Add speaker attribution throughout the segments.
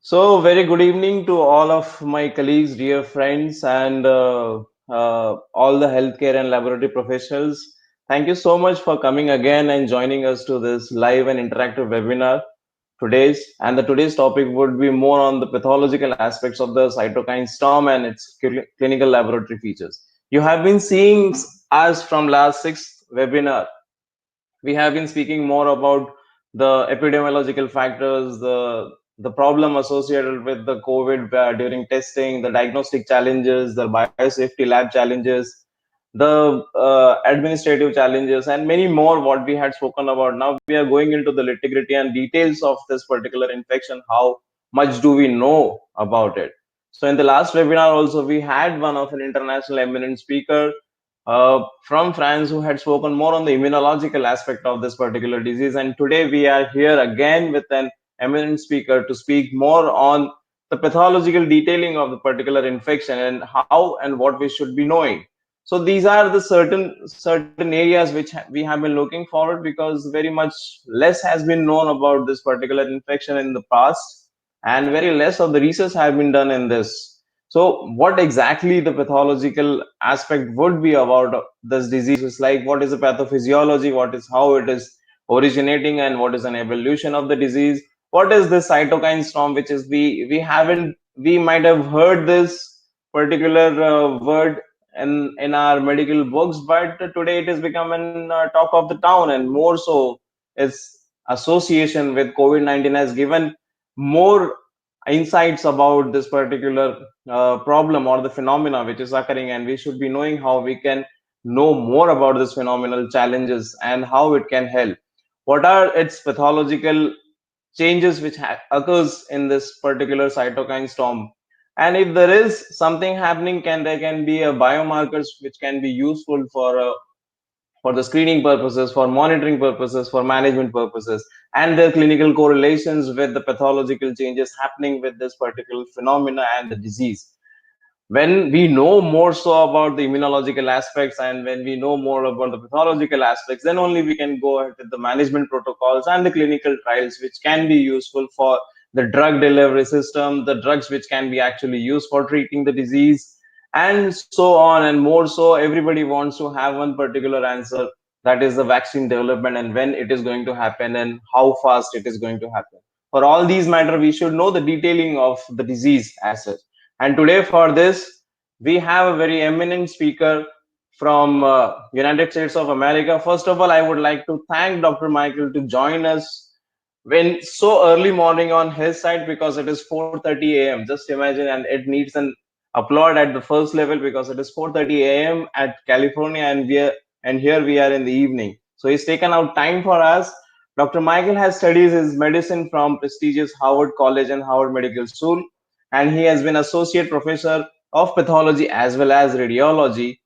Speaker 1: So, very good evening to all of my colleagues, dear friends, and all the healthcare and laboratory professionals. Thank you so much for coming again and joining us to this live and interactive webinar today's topic would be more on the pathological aspects of the cytokine storm and its clinical laboratory features. You have been seeing us from last six webinar. We have been speaking more about the epidemiological factors, the problem associated with the COVID during testing, the diagnostic challenges, the biosafety lab challenges, the administrative challenges, and many more. What we had spoken about. Now we are going into the nitty-gritty and details of this particular infection. How much do we know about it? So in the last webinar, also we had one of an international eminent speaker from France who had spoken more on the immunological aspect of this particular disease. And today we are here again with an eminent speaker to speak more on the pathological detailing of the particular infection and how and what we should be knowing. So these are the certain areas which we have been looking forward because very much less has been known about this particular infection in the past, and very less of the research have been done in this. So, what exactly the pathological aspect would be about this disease is like what is the pathophysiology, what is how it is originating, and what is an evolution of the disease. What is this cytokine storm, which is we might have heard this particular word in our medical books, but today it has become an talk of the town, and more so, its association with COVID-19 has given more insights about this particular problem or the phenomena which is occurring, and we should be knowing how we can know more about this phenomenal challenges and how it can help. What are its pathological changes which occurs in this particular cytokine storm, and if there is something happening, can there can be a biomarkers which can be useful for the screening purposes, for monitoring purposes, for management purposes, and the clinical correlations with the pathological changes happening with this particular phenomena and the disease. When we know more so about the immunological aspects and when we know more about the pathological aspects, then only we can go ahead with the management protocols and the clinical trials, which can be useful for the drug delivery system, the drugs which can be actually used for treating the disease, and so on and more. So everybody wants to have one particular answer, that is the vaccine development and when it is going to happen and how fast it is going to happen. For all these matter, we should know the detailing of the disease as such. And today for this, we have a very eminent speaker from United States of America. First of all, I would like to thank Dr. Michael to join us when so early morning on his side, because it is 4:30 a.m. Just imagine, and it needs an applaud at the first level because it is 4:30 a.m. at California, and here we are in the evening. So he's taken out time for us. Dr. Michael has studied his medicine from prestigious Harvard College and Harvard Medical School, and he has been associate professor of pathology as well as radiology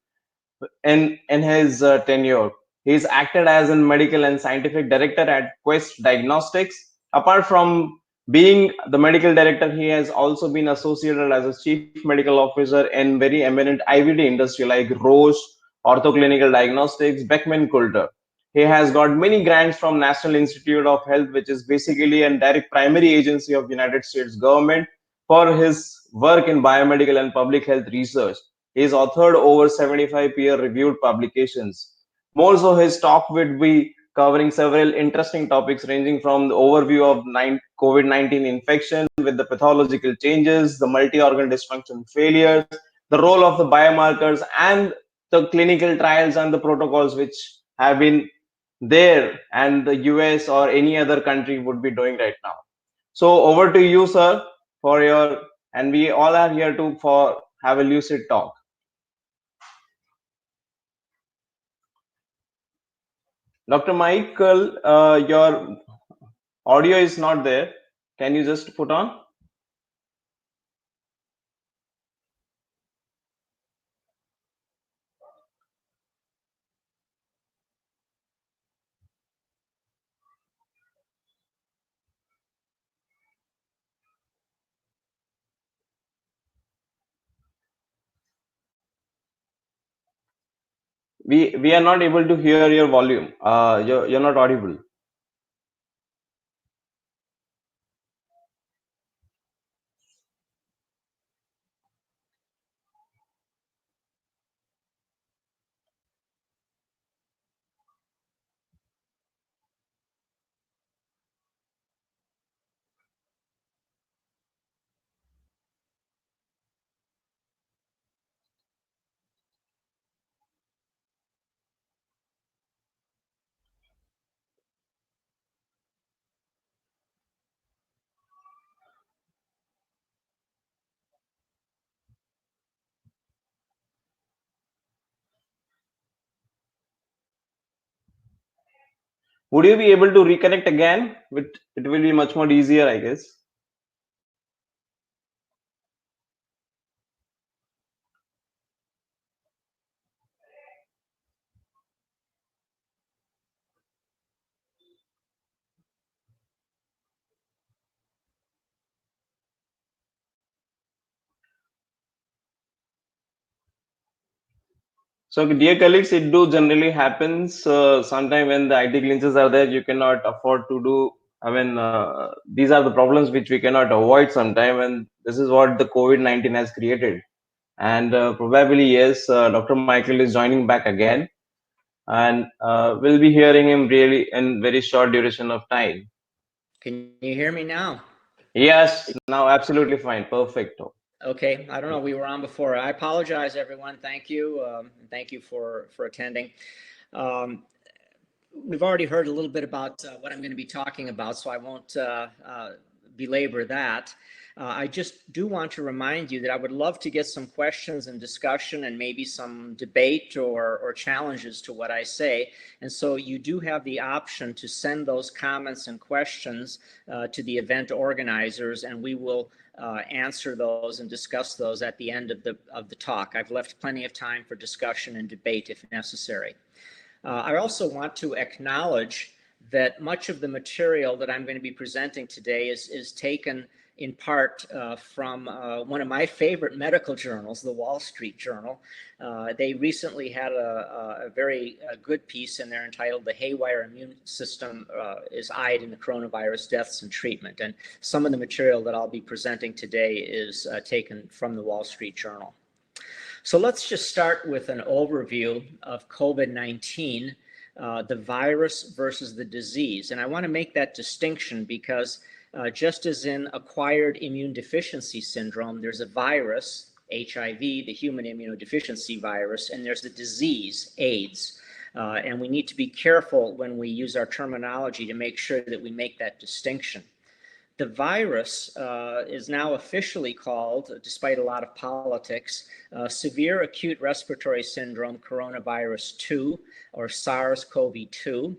Speaker 1: in his tenure. He's acted as a medical and scientific director at Quest Diagnostics. Apart from being the medical director, he has also been associated as a chief medical officer in very eminent IVD industry like Roche, Orthoclinical Diagnostics, Beckman Coulter. He has got many grants from National Institute of Health, which is basically a direct primary agency of United States government, for his work in biomedical and public health research. He has authored over 75 peer-reviewed publications. More so, his talk will be covering several interesting topics ranging from the overview of COVID-19 infection with the pathological changes, the multi-organ dysfunction failures, the role of the biomarkers, and the clinical trials and the protocols which have been there and the US or any other country would be doing right now. So over to you, sir, for your, and we all are here to for have a lucid talk. Dr. Michael, your audio is not there. Can you just put on? We are not able to hear your volume. You're not audible. Would you be able to reconnect again? It will be much more easier, I guess. So, dear colleagues, it do generally happens. Sometime when the IT glitches are there, you cannot afford to do. I mean, these are the problems which we cannot avoid sometime, and this is what the COVID-19 has created. And probably yes, Dr. Michael is joining back again, and we'll be hearing him really in very short duration of time.
Speaker 2: Can you hear me now?
Speaker 1: Yes, now absolutely fine, perfect.
Speaker 2: Okay, I don't know, we were on before. I apologize, everyone. Thank you. Thank you for attending. We've already heard a little bit about what I'm going to be talking about, so I won't belabor that. I just do want to remind you that I would love to get some questions and discussion and maybe some debate or challenges to what I say. And so you do have the option to send those comments and questions to the event organizers, and we will answer those and discuss those at the end of the talk. I've left plenty of time for discussion and debate if necessary. I also want to acknowledge that much of the material that I'm going to be presenting today is taken in part from one of my favorite medical journals, the Wall Street Journal. They recently had a very good piece in there entitled "The Haywire Immune System is Eyed in the Coronavirus Deaths and Treatment." And some of the material that I'll be presenting today is taken from the Wall Street Journal. So let's just start with an overview of COVID-19, the virus versus the disease. And I want to make that distinction because just as in acquired immune deficiency syndrome, there's a virus, HIV, the human immunodeficiency virus, and there's the disease, AIDS. And we need to be careful when we use our terminology to make sure that we make that distinction. The virus is now officially called, despite a lot of politics, severe acute respiratory syndrome coronavirus 2, or SARS-CoV-2.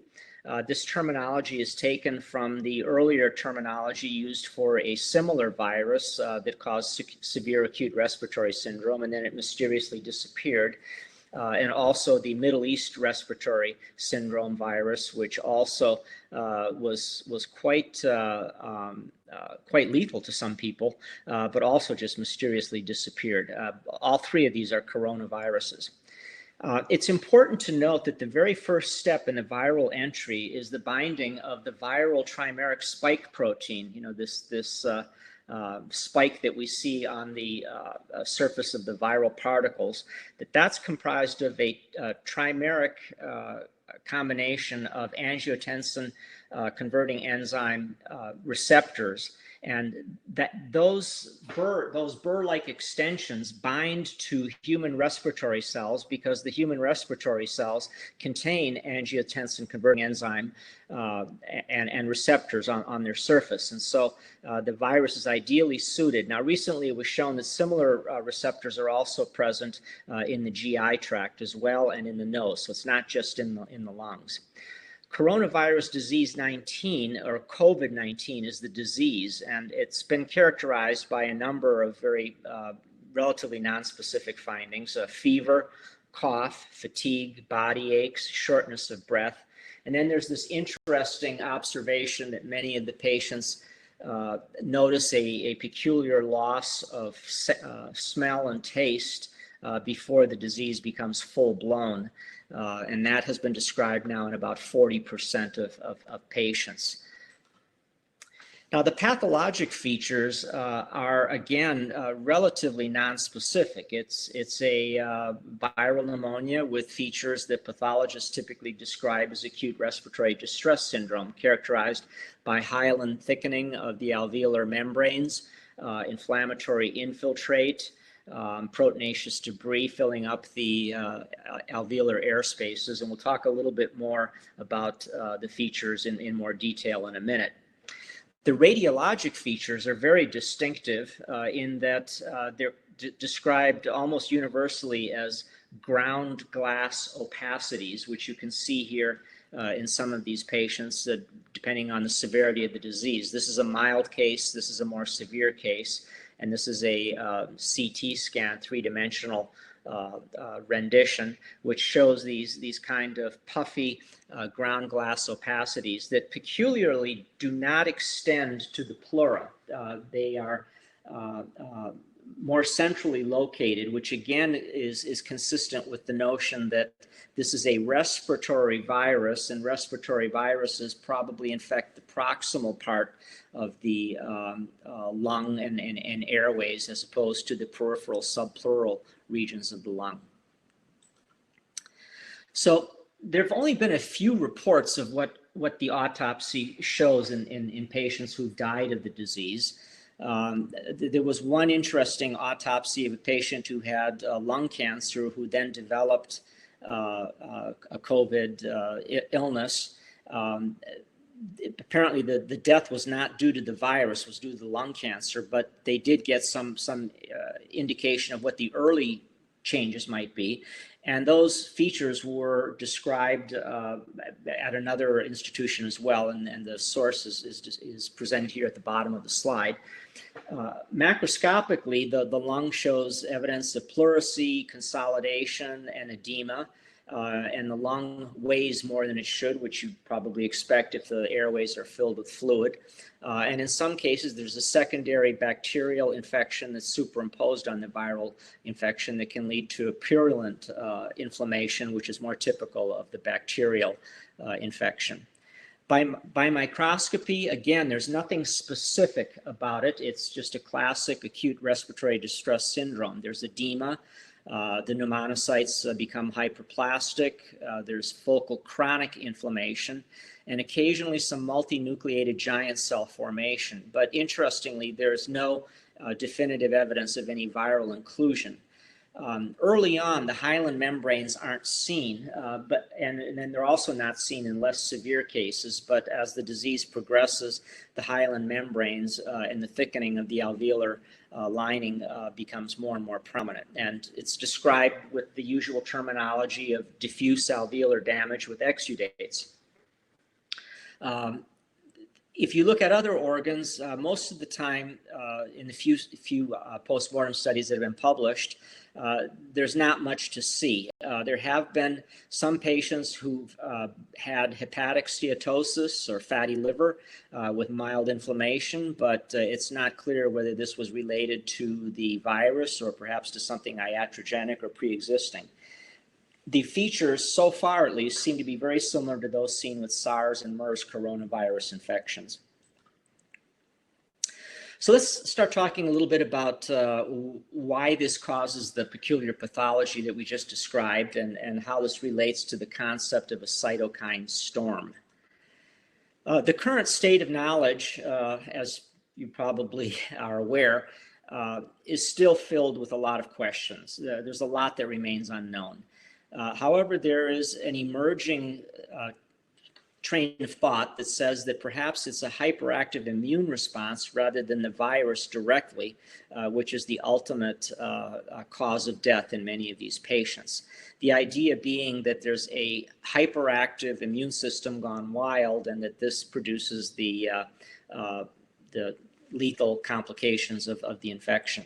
Speaker 2: This terminology is taken from the earlier terminology used for a similar virus that caused severe acute respiratory syndrome, and then it mysteriously disappeared. And also the Middle East respiratory syndrome virus, which also was quite lethal to some people, but also just mysteriously disappeared. All three of these are coronaviruses. It's important to note that the very first step in a viral entry is the binding of the viral trimeric spike protein, this spike that we see on the surface of the viral particles, that's comprised of a trimeric combination of angiotensin converting enzyme receptors. And those burr-like extensions bind to human respiratory cells because the human respiratory cells contain angiotensin converting enzyme and receptors on their surface. And so the virus is ideally suited. Now, recently it was shown that similar receptors are also present in the GI tract as well and in the nose. So it's not just in the lungs. Coronavirus disease 19, or COVID-19, is the disease, and it's been characterized by a number of very relatively nonspecific findings: fever, cough, fatigue, body aches, shortness of breath. And then there's this interesting observation that many of the patients notice a peculiar loss of smell and taste before the disease becomes full-blown. And that has been described now in about 40% of patients. Now, the pathologic features are, again, relatively nonspecific. It's a viral pneumonia with features that pathologists typically describe as acute respiratory distress syndrome, characterized by hyaline thickening of the alveolar membranes, inflammatory infiltrate, proteinaceous debris filling up the alveolar air spaces. And we'll talk a little bit more about the features in more detail in a minute. The radiologic features are very distinctive in that they're described almost universally as ground glass opacities, which you can see here in some of these patients, depending on the severity of the disease. This is a mild case, this is a more severe case, and this is a CT scan, three-dimensional rendition, which shows these kind of puffy ground glass opacities that peculiarly do not extend to the pleura. They are more centrally located, which again is consistent with the notion that this is a respiratory virus, and respiratory viruses probably infect the proximal part of the lung and airways, as opposed to the peripheral subpleural regions of the lung. So there have only been a few reports of what the autopsy shows in patients who've died of the disease. There was one interesting autopsy of a patient who had lung cancer who then developed a COVID illness. Apparently the death was not due to the virus, was due to the lung cancer, but they did get some indication of what the early changes might be. And those features were described at another institution as well, and the source is presented here at the bottom of the slide. Macroscopically, the lung shows evidence of pleurisy, consolidation, and edema. And the lung weighs more than it should, which you'd probably expect if the airways are filled with fluid. And in some cases, there's a secondary bacterial infection that's superimposed on the viral infection that can lead to a purulent inflammation, which is more typical of the bacterial infection. By microscopy, again, there's nothing specific about it. It's just a classic acute respiratory distress syndrome. There's edema. The pneumonocytes become hyperplastic. There's focal chronic inflammation, and occasionally some multinucleated giant cell formation. But interestingly, there's no definitive evidence of any viral inclusion. Early on, the hyaline membranes aren't seen, and then they're also not seen in less severe cases. But as the disease progresses, the hyaline membranes and the thickening of the alveolar lining becomes more and more prominent. And it's described with the usual terminology of diffuse alveolar damage with exudates. If you look at other organs, most of the time in the few postmortem studies that have been published, there's not much to see. There have been some patients who've had hepatic steatosis or fatty liver with mild inflammation, but it's not clear whether this was related to the virus or perhaps to something iatrogenic or pre-existing. The features, so far at least, seem to be very similar to those seen with SARS and MERS coronavirus infections. So let's start talking a little bit about why this causes the peculiar pathology that we just described, and how this relates to the concept of a cytokine storm. The current state of knowledge, as you probably are aware, is still filled with a lot of questions. There's a lot that remains unknown. However, there is an emerging train of thought that says that perhaps it's a hyperactive immune response rather than the virus directly, which is the ultimate cause of death in many of these patients. The idea being that there's a hyperactive immune system gone wild, and that this produces the lethal complications of the infection.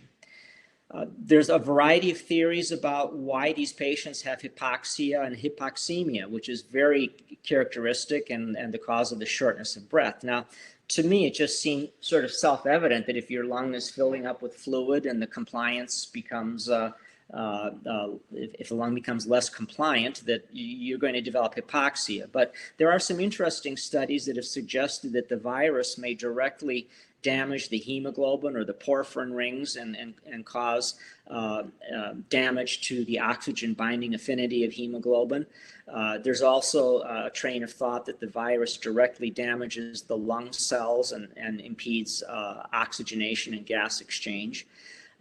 Speaker 2: There's a variety of theories about why these patients have hypoxia and hypoxemia, which is very characteristic and the cause of the shortness of breath. Now, to me, it just seemed sort of self-evident that if your lung is filling up with fluid and the compliance becomes, if the lung becomes less compliant, that you're going to develop hypoxia. But there are some interesting studies that have suggested that the virus may directly damage the hemoglobin or the porphyrin rings and cause damage to the oxygen binding affinity of hemoglobin. There's also a train of thought that the virus directly damages the lung cells and impedes oxygenation and gas exchange.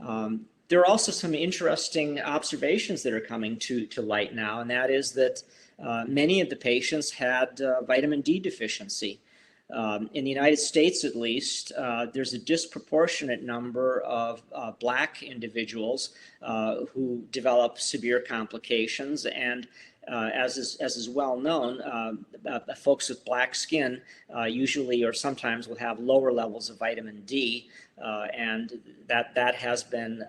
Speaker 2: There are also some interesting observations that are coming to light now, and that is that many of the patients had vitamin D deficiency. In the United States, at least, there's a disproportionate number of Black individuals who develop severe complications, and As is well known, folks with black skin usually or sometimes will have lower levels of vitamin D, and that has been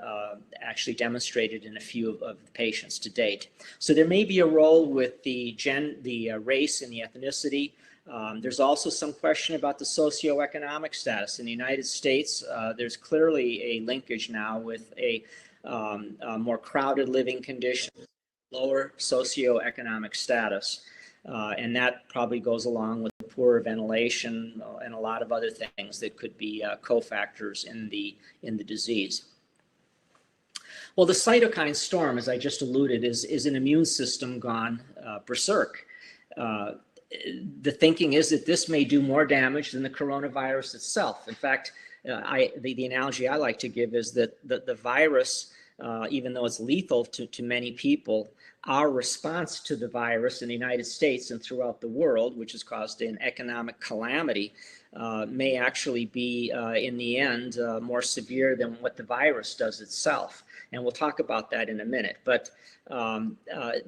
Speaker 2: actually demonstrated in a few of the patients to date. So there may be a role with the race and the ethnicity. There's also some question about the socioeconomic status. In the United States, there's clearly a linkage now with a more crowded living conditions, lower socioeconomic status. And that probably goes along with poorer ventilation and a lot of other things that could be cofactors in the disease. Well, the cytokine storm, as I just alluded, is an immune system gone berserk. The thinking is that this may do more damage than the coronavirus itself. In fact, the analogy I like to give is that the virus, even though it's lethal to many people, our response to the virus in the United States and throughout the world, which has caused an economic calamity, may actually be, in the end, more severe than what the virus does itself. And we'll talk about that in a minute. But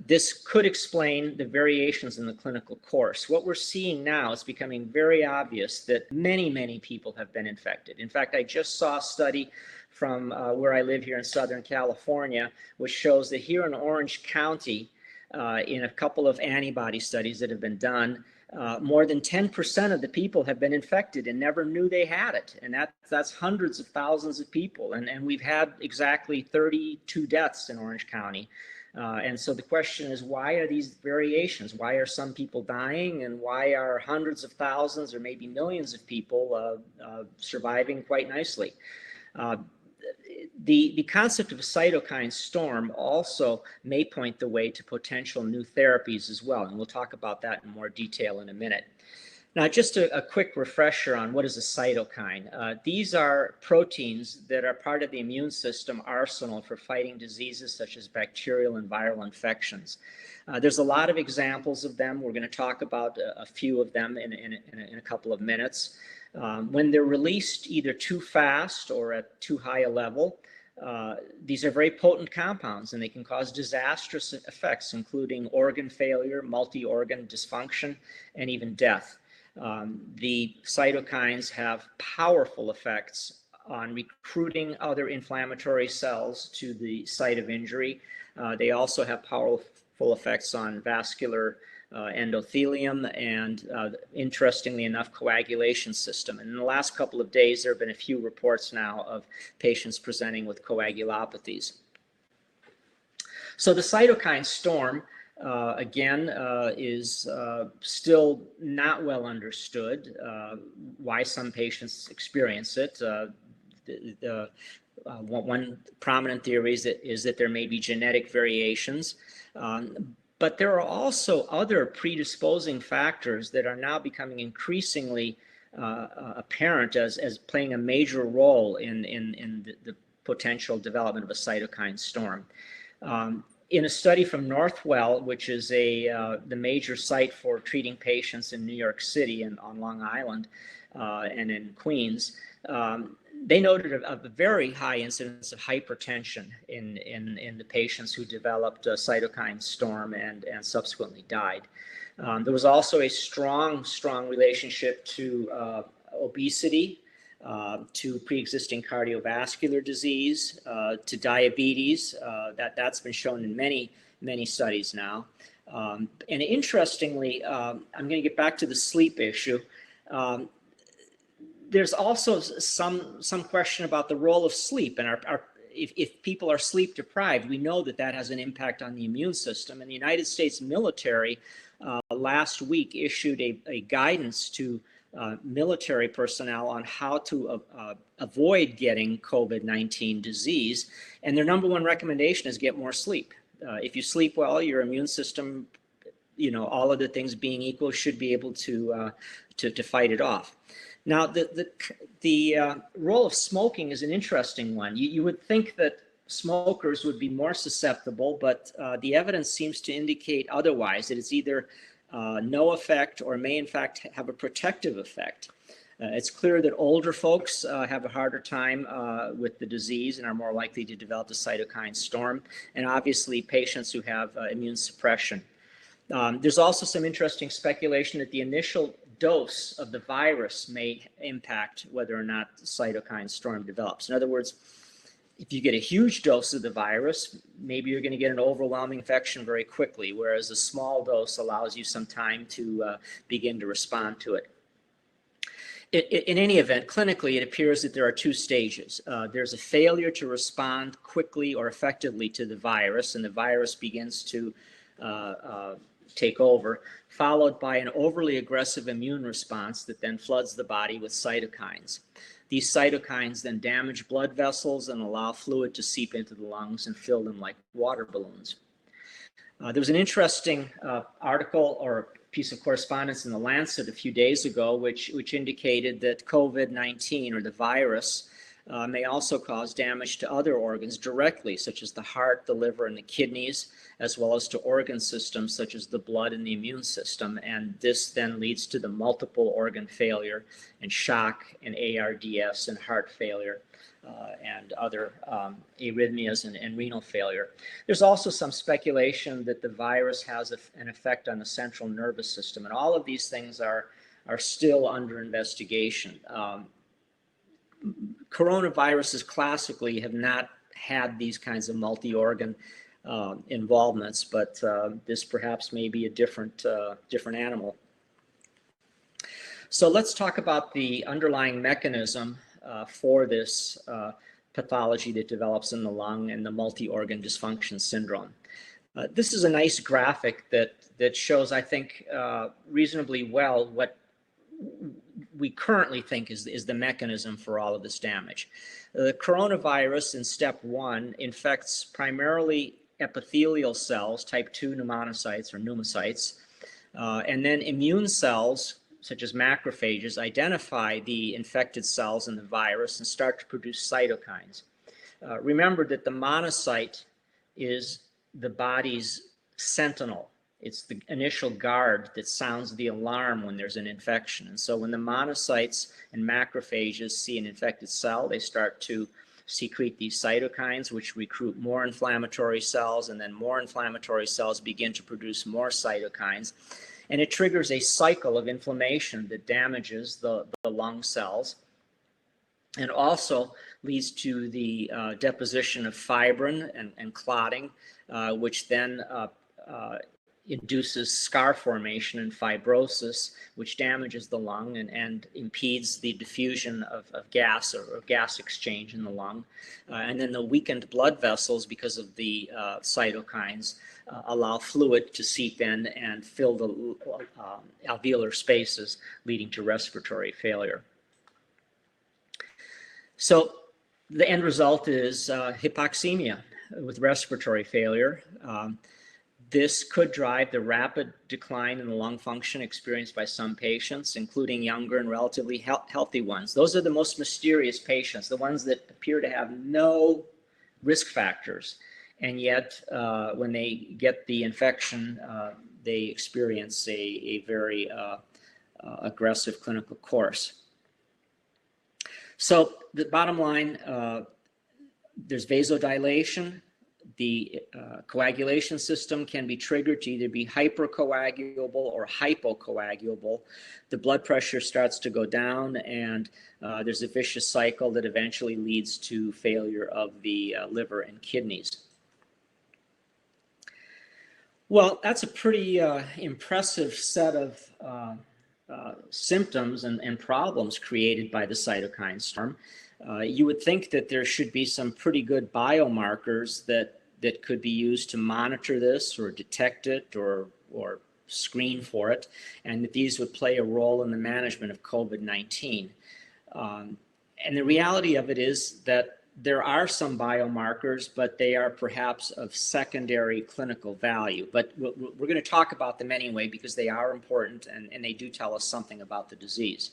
Speaker 2: this could explain the variations in the clinical course. What we're seeing now is becoming very obvious that many, many people have been infected. In fact, I just saw a study from where I live here in Southern California, which shows that here in Orange County, in a couple of antibody studies that have been done, more than 10% of the people have been infected and never knew they had it. And that's hundreds of thousands of people. And we've had exactly 32 deaths in Orange County. And so the question is, why are these variations? Why are some people dying, and why are hundreds of thousands or maybe millions of people surviving quite nicely? The concept of a cytokine storm also may point the way to potential new therapies as well, and we'll talk about that in more detail in a minute. Now, just a quick refresher on what is a cytokine. These are proteins that are part of the immune system arsenal for fighting diseases such as bacterial and viral infections. There's a lot of examples of them. We're going to talk about a few of them in a couple of minutes. When they're released either too fast or at too high a level, these are very potent compounds, and they can cause disastrous effects, including organ failure, multi-organ dysfunction, and even death. The cytokines have powerful effects on recruiting other inflammatory cells to the site of injury. They also have powerful effects on vascular endothelium and, interestingly enough, coagulation system. And in the last couple of days, there have been a few reports now of patients presenting with coagulopathies. So the cytokine storm, again, is still not well understood why some patients experience it. One prominent theory is that there may be genetic variations. But there are also other predisposing factors that are now becoming increasingly apparent as playing a major role in the potential development of a cytokine storm. In a study from Northwell, which is the major site for treating patients in New York City and on Long Island and in Queens, they noted a very high incidence of hypertension in the patients who developed a cytokine storm and subsequently died. There was also a strong relationship to obesity, to pre-existing cardiovascular disease, to diabetes. That's been shown in many studies now. And interestingly, I'm going to get back to the sleep issue. There's also some question about the role of sleep, and if people are sleep deprived, we know that has an impact on the immune system. And the United States military last week issued a guidance to military personnel on how to avoid getting COVID-19 disease. And their number one recommendation is get more sleep. If you sleep well, your immune system, all other things being equal, should be able to fight it off. Now, the role of smoking is an interesting one. You would think that smokers would be more susceptible, but the evidence seems to indicate otherwise, that it's either no effect or may in fact have a protective effect. It's clear that older folks have a harder time with the disease and are more likely to develop the cytokine storm, and obviously patients who have immune suppression. There's also some interesting speculation that the initial dose of the virus may impact whether or not the cytokine storm develops. In other words, if you get a huge dose of the virus, maybe you're going to get an overwhelming infection very quickly, whereas a small dose allows you some time to begin to respond to it. In any event, clinically, it appears that there are two stages. There's a failure to respond quickly or effectively to the virus, and the virus begins to take over, followed by an overly aggressive immune response that then floods the body with cytokines. These cytokines then damage blood vessels and allow fluid to seep into the lungs and fill them like water balloons. There was an interesting article or piece of correspondence in the Lancet a few days ago, which indicated that COVID-19 or the virus may also cause damage to other organs directly, such as the heart, the liver, and the kidneys, as well as to organ systems such as the blood and the immune system. And this then leads to the multiple organ failure and shock and ARDS and heart failure and other arrhythmias and renal failure. There's also some speculation that the virus has an effect on the central nervous system. And all of these things are still under investigation. Coronaviruses classically have not had these kinds of multi-organ involvements, but this perhaps may be a different animal. So let's talk about the underlying mechanism for this pathology that develops in the lung and the multi-organ dysfunction syndrome. This is a nice graphic that shows, I think, reasonably well what we currently think is the mechanism for all of this damage. The coronavirus in step 1 infects primarily epithelial cells, type 2 pneumonocytes or pneumocytes, and then immune cells such as macrophages identify the infected cells in the virus and start to produce cytokines. Remember that the monocyte is the body's sentinel. It's the initial guard that sounds the alarm when there's an infection. And so when the monocytes and macrophages see an infected cell, they start to secrete these cytokines, which recruit more inflammatory cells, and then more inflammatory cells begin to produce more cytokines. And it triggers a cycle of inflammation that damages the lung cells and also leads to the deposition of fibrin and clotting, which then induces scar formation and fibrosis, which damages the lung and impedes the diffusion of gas or gas exchange in the lung. And then the weakened blood vessels, because of the cytokines, allow fluid to seep in and fill the alveolar spaces, leading to respiratory failure. So the end result is hypoxemia with respiratory failure. This could drive the rapid decline in the lung function experienced by some patients, including younger and relatively healthy ones. Those are the most mysterious patients, the ones that appear to have no risk factors. And yet, when they get the infection, they experience a very aggressive clinical course. So the bottom line, there's vasodilation. The coagulation system can be triggered to either be hypercoagulable or hypocoagulable. The blood pressure starts to go down, and there's a vicious cycle that eventually leads to failure of the liver and kidneys. Well, that's a pretty impressive set of symptoms and problems created by the cytokine storm. You would think that there should be some pretty good biomarkers that could be used to monitor this or detect it or screen for it, and that these would play a role in the management of COVID-19. And the reality of it is that there are some biomarkers, but they are perhaps of secondary clinical value. But we're going to talk about them anyway because they are important and they do tell us something about the disease.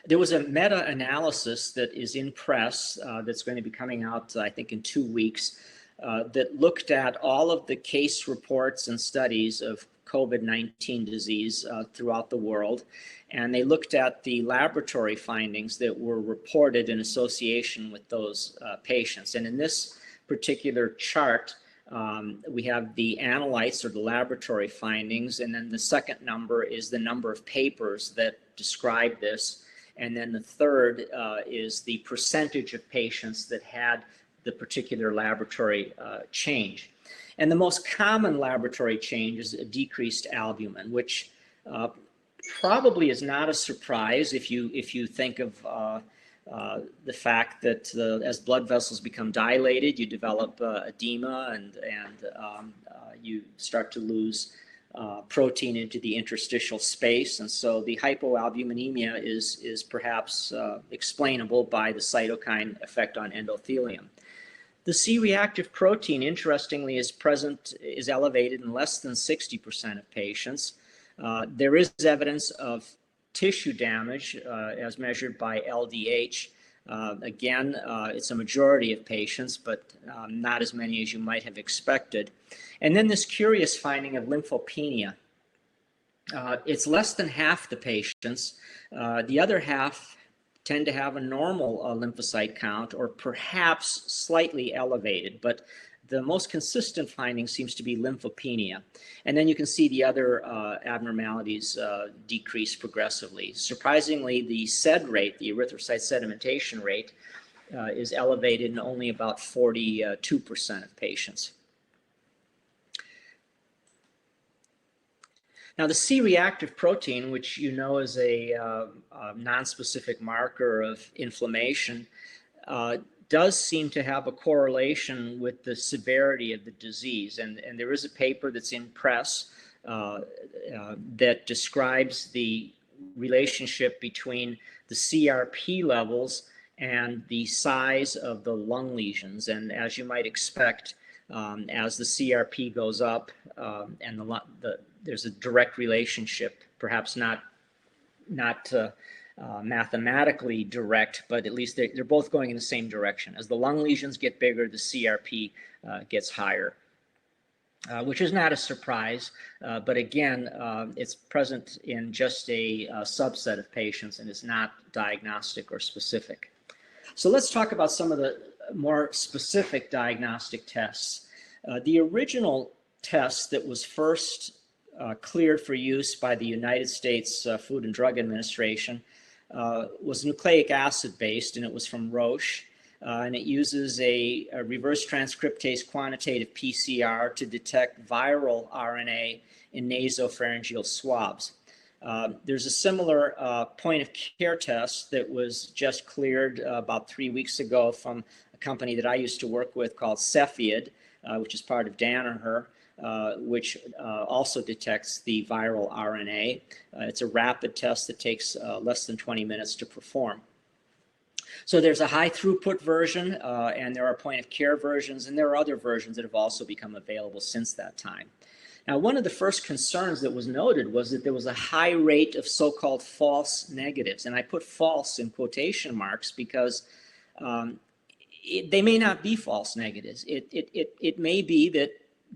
Speaker 2: There was a meta-analysis that is in press that's going to be coming out, I think, in 2 weeks that looked at all of the case reports and studies of COVID-19 disease throughout the world. And they looked at the laboratory findings that were reported in association with those patients. And in this particular chart, We have the analytes or the laboratory findings, and then the second number is the number of papers that describe this. And then the third is the percentage of patients that had the particular laboratory change. And the most common laboratory change is a decreased albumin, which probably is not a surprise if you think of the fact that as blood vessels become dilated, you develop edema and you start to lose protein into the interstitial space. And so the hypoalbuminemia is perhaps explainable by the cytokine effect on endothelium. The C-reactive protein, interestingly, is elevated in less than 60% of patients. There is evidence of tissue damage as measured by LDH. Again, it's a majority of patients, but not as many as you might have expected. And then this curious finding of lymphopenia. It's less than half the patients. The other half tend to have a normal lymphocyte count or perhaps slightly elevated, but the most consistent finding seems to be lymphopenia. And then you can see the other abnormalities decrease progressively. Surprisingly, the SED rate, the erythrocyte sedimentation rate, is elevated in only about 42% of patients. Now, the C-reactive protein, which you know is a nonspecific marker of inflammation, does seem to have a correlation with the severity of the disease. And there is a paper that's in press that describes the relationship between the CRP levels and the size of the lung lesions. And as you might expect, as the CRP goes up and there's a direct relationship, perhaps not mathematically direct, but at least they're both going in the same direction. As the lung lesions get bigger, the CRP gets higher, which is not a surprise. But again, it's present in just a subset of patients and is not diagnostic or specific. So let's talk about some of the more specific diagnostic tests. The original test that was first cleared for use by the United States Food and Drug Administration was nucleic acid based, and it was from Roche. And it uses a reverse transcriptase quantitative PCR to detect viral RNA in nasopharyngeal swabs. There's a similar point of care test that was just cleared about 3 weeks ago from a company that I used to work with called Cepheid, which is part of Danaher. Which also detects the viral RNA. It's a rapid test that takes less than 20 minutes to perform. So there's a high throughput version, and there are point of care versions, and there are other versions that have also become available since that time. Now, one of the first concerns that was noted was that there was a high rate of so-called false negatives, and I put false in quotation marks because they may not be false negatives. It may be that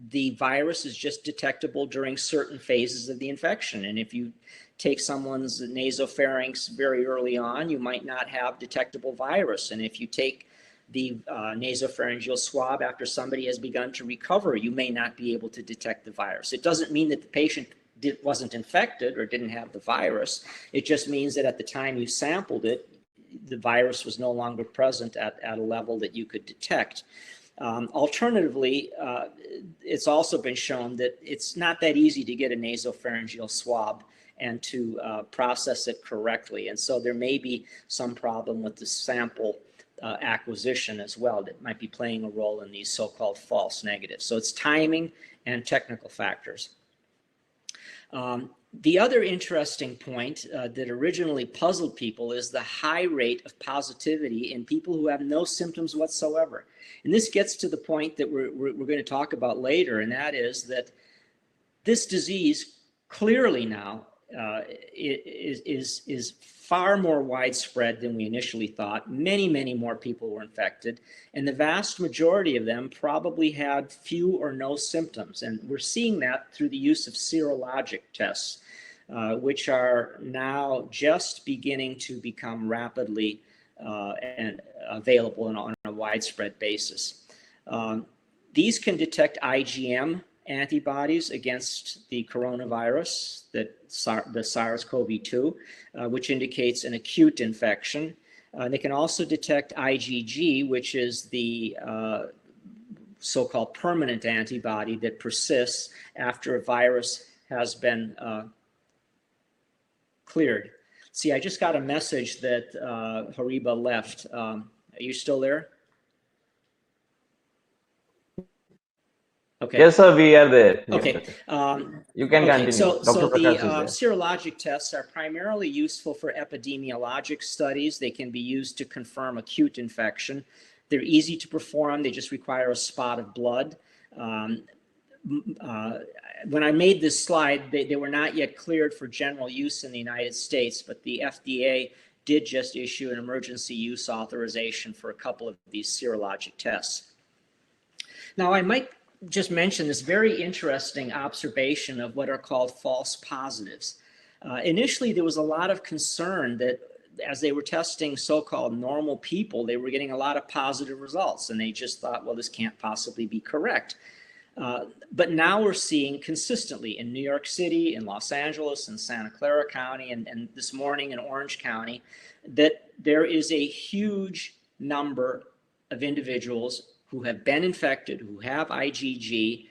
Speaker 2: the virus is just detectable during certain phases of the infection. And if you take someone's nasopharynx very early on, you might not have detectable virus. And if you take the nasopharyngeal swab after somebody has begun to recover, you may not be able to detect the virus. It doesn't mean that the patient wasn't infected or didn't have the virus. It just means that at the time you sampled it, the virus was no longer present at a level that you could detect. Alternatively, it's also been shown that it's not that easy to get a nasopharyngeal swab and to process it correctly. And so there may be some problem with the sample acquisition as well that might be playing a role in these so-called false negatives. So it's timing and technical factors. The other interesting point that originally puzzled people is the high rate of positivity in people who have no symptoms whatsoever. And this gets to the point that we're going to talk about later, and that is that this disease clearly now is far more widespread than we initially thought. Many, many more people were infected, and the vast majority of them probably had few or no symptoms. And we're seeing that through the use of serologic tests, which are now just beginning to become rapidly and available on a widespread basis. These can detect IgM antibodies against the coronavirus, the SARS-CoV-2, which indicates an acute infection. They can also detect IgG, which is the so-called permanent antibody that persists after a virus has been cleared. See, I just got a message that HORIBA left. Are you still there? Okay.
Speaker 1: Yes, sir, we are there.
Speaker 2: Okay.
Speaker 1: You can continue.
Speaker 2: So
Speaker 1: Dr.
Speaker 2: the
Speaker 1: Prakash is there.
Speaker 2: serologic tests are primarily useful for epidemiologic studies. They can be used to confirm acute infection. They're easy to perform. They just require a spot of blood. When I made this slide, they were not yet cleared for general use in the United States, but the FDA did just issue an emergency use authorization for a couple of these serologic tests. Now, I might just mention this very interesting observation of what are called false positives. Initially, there was a lot of concern that as they were testing so-called normal people, they were getting a lot of positive results, and they just thought, well, this can't possibly be correct. But now we're seeing consistently in New York City, in Los Angeles, in Santa Clara County, and this morning in Orange County, that there is a huge number of individuals who have been infected, who have IgG,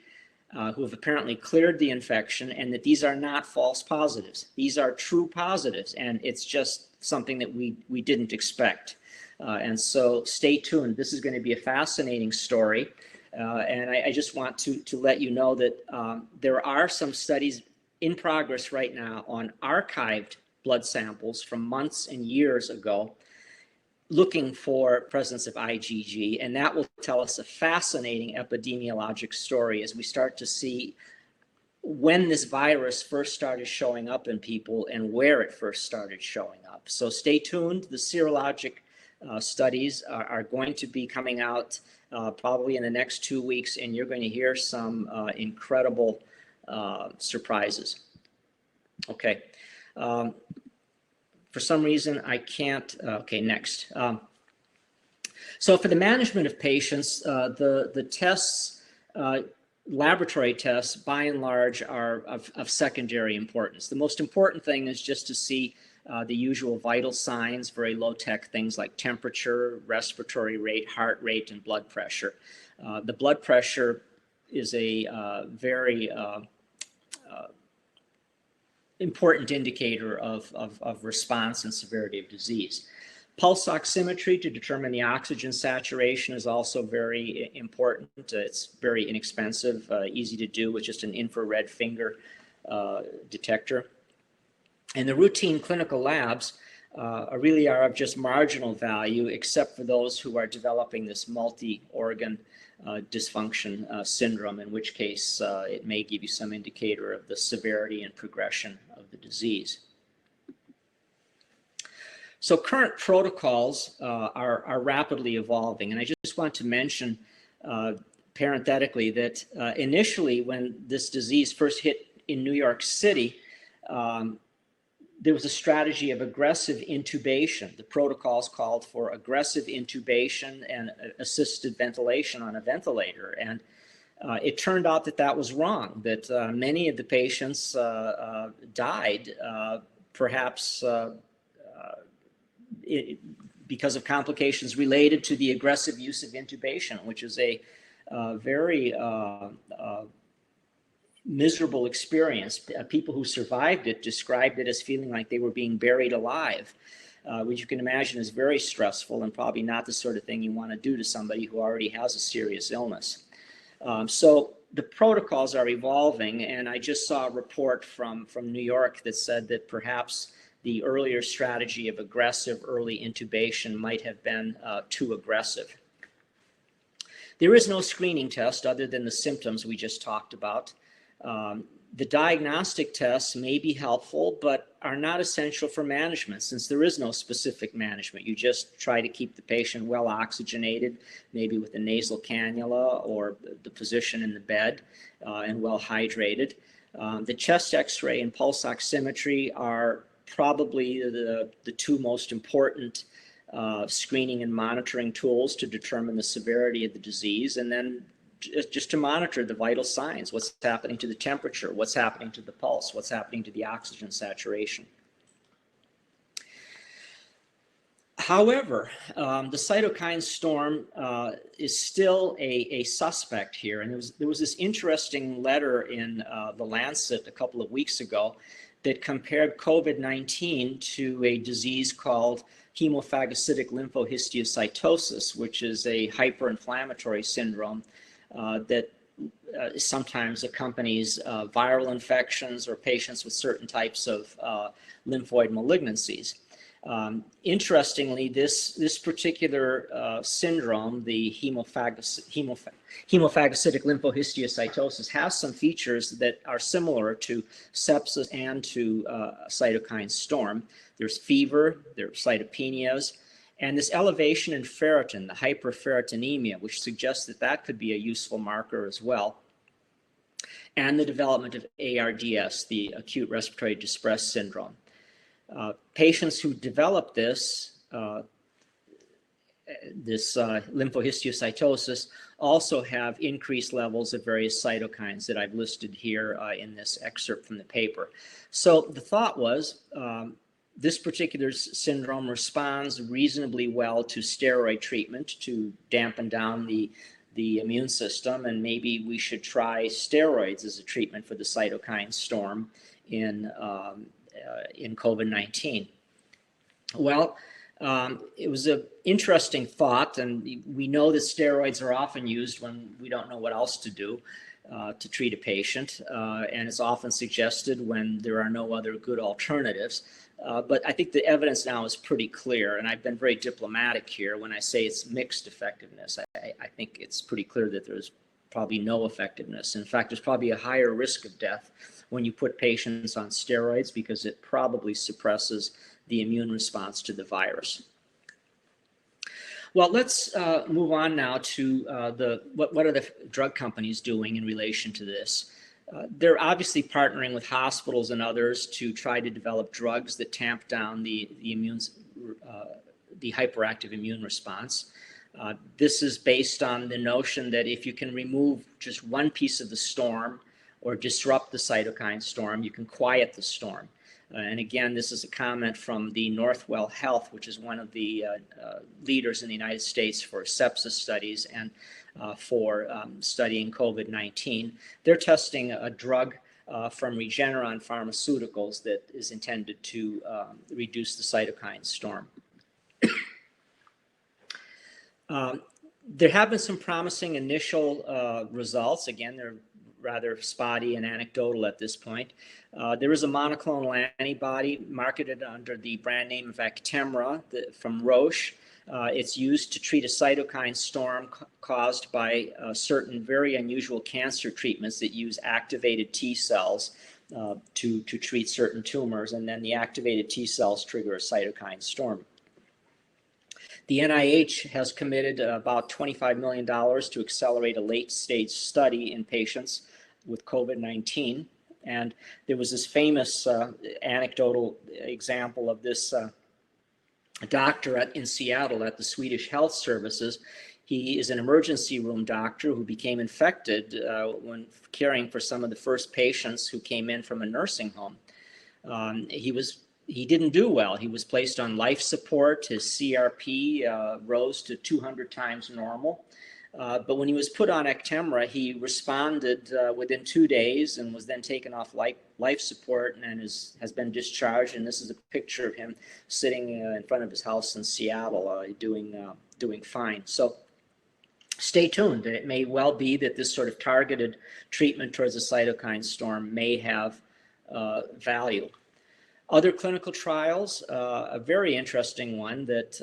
Speaker 2: who have apparently cleared the infection, and that these are not false positives. These are true positives, and it's just something that we didn't expect. And so stay tuned. This is going to be a fascinating story. And I just want to let you know that there are some studies in progress right now on archived blood samples from months and years ago looking for presence of IgG, and that will tell us a fascinating epidemiologic story as we start to see when this virus first started showing up in people and where it first started showing up. So stay tuned. The serologic studies are going to be coming out probably in the next 2 weeks, and you're going to hear some incredible surprises. Okay. For some reason, I can't. Okay, next. So for the management of patients, the tests, laboratory tests, by and large, are of secondary importance. The most important thing is just to see the usual vital signs, very low-tech things like temperature, respiratory rate, heart rate, and blood pressure. The blood pressure is a very important indicator of response and severity of disease. Pulse oximetry to determine the oxygen saturation is also very important. It's very inexpensive, easy to do with just an infrared finger detector. And the routine clinical labs really are of just marginal value, except for those who are developing this multi-organ dysfunction syndrome, in which case it may give you some indicator of the severity and progression of the disease. So current protocols are rapidly evolving, and I just want to mention parenthetically that initially when this disease first hit in New York City, there was a strategy of aggressive intubation. The protocols called for aggressive intubation and assisted ventilation on a ventilator. And it turned out that that was wrong, that many of the patients died, perhaps because of complications related to the aggressive use of intubation, which is a very miserable experience. People who survived it described it as feeling like they were being buried alive, which you can imagine is very stressful and probably not the sort of thing you want to do to somebody who already has a serious illness. So the protocols are evolving, and I just saw a report from New York that said that perhaps the earlier strategy of aggressive early intubation might have been too aggressive. There is no screening test other than the symptoms we just talked about. The diagnostic tests may be helpful, but are not essential for management since there is no specific management. You just try to keep the patient well oxygenated, maybe with a nasal cannula or the position in the bed, and well hydrated. The chest x-ray and pulse oximetry are probably the two most important screening and monitoring tools to determine the severity of the disease. And then just to monitor the vital signs, what's happening to the temperature, what's happening to the pulse, what's happening to the oxygen saturation. However, the cytokine storm is still a suspect here. And there was this interesting letter in The Lancet a couple of weeks ago that compared COVID-19 to a disease called hemophagocytic lymphohistiocytosis, which is a hyperinflammatory syndrome that sometimes accompanies viral infections or patients with certain types of lymphoid malignancies. Interestingly, this particular syndrome, the hemophagocytic lymphohistiocytosis, has some features that are similar to sepsis and to cytokine storm. There's fever, there's cytopenias, and this elevation in ferritin, the hyperferritinemia, which suggests that that could be a useful marker as well, and the development of ARDS, the acute respiratory distress syndrome. Patients who develop this lymphohistiocytosis also have increased levels of various cytokines that I've listed here in this excerpt from the paper. So the thought was this particular syndrome responds reasonably well to steroid treatment to dampen down the immune system, and maybe we should try steroids as a treatment for the cytokine storm in COVID-19. Well, it was an interesting thought, and we know that steroids are often used when we don't know what else to do to treat a patient, and it's often suggested when there are no other good alternatives. But I think the evidence now is pretty clear, and I've been very diplomatic here when I say it's mixed effectiveness. I think it's pretty clear that there's probably no effectiveness. In fact, there's probably a higher risk of death when you put patients on steroids because it probably suppresses the immune response to the virus. Well, let's move on now to what are the drug companies doing in relation to this? They're obviously partnering with hospitals and others to try to develop drugs that tamp down the hyperactive immune response. This is based on the notion that if you can remove just one piece of the storm or disrupt the cytokine storm, you can quiet the storm. And again, this is a comment from the Northwell Health, which is one of the leaders in the United States for sepsis studies and for studying COVID-19. They're testing a drug from Regeneron Pharmaceuticals that is intended to reduce the cytokine storm. There have been some promising initial results. Again, they're rather spotty and anecdotal at this point. There is a monoclonal antibody marketed under the brand name of Actemra from Roche. It's used to treat a cytokine storm caused by certain very unusual cancer treatments that use activated T cells to treat certain tumors, and then the activated T cells trigger a cytokine storm. The NIH has committed about $25 million to accelerate a late-stage study in patients with COVID-19. And there was this famous anecdotal example of this doctor in Seattle at the Swedish Health Services. He is an emergency room doctor who became infected when caring for some of the first patients who came in from a nursing home. He didn't do well. He was placed on life support. His CRP rose to 200 times normal. But when he was put on Actemra, he responded within 2 days and was then taken off life support and has been discharged. And this is a picture of him sitting in front of his house in Seattle doing fine. So stay tuned. It may well be that this sort of targeted treatment towards a cytokine storm may have value. Other clinical trials, a very interesting one that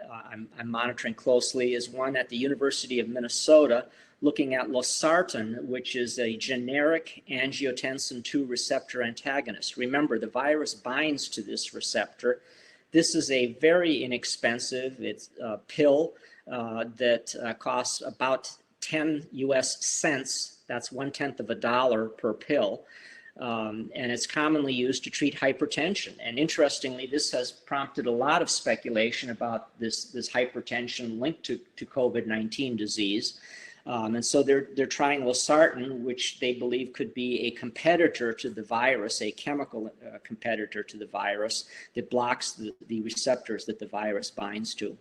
Speaker 2: I'm monitoring closely is one at the University of Minnesota looking at losartan, which is a generic angiotensin II receptor antagonist. Remember, the virus binds to this receptor. This is a very inexpensive pill that costs about 10 US cents. That's 1/10 of a dollar per pill. And it's commonly used to treat hypertension. And interestingly, this has prompted a lot of speculation about this hypertension linked to COVID-19 disease. And so they're trying losartan, which they believe could be a competitor to the virus, a chemical competitor to the virus that blocks the receptors that the virus binds to.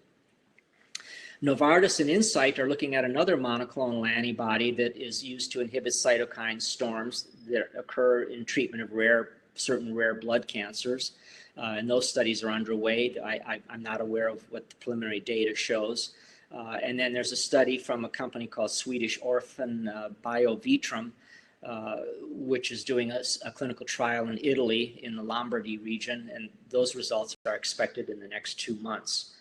Speaker 2: Novartis and Incyte are looking at another monoclonal antibody that is used to inhibit cytokine storms that occur in treatment of certain rare blood cancers. And those studies are underway. I'm not aware of what the preliminary data shows. And then there's a study from a company called Swedish Orphan Biovitrum, which is doing a clinical trial in Italy in the Lombardy region, and those results are expected in the next 2 months.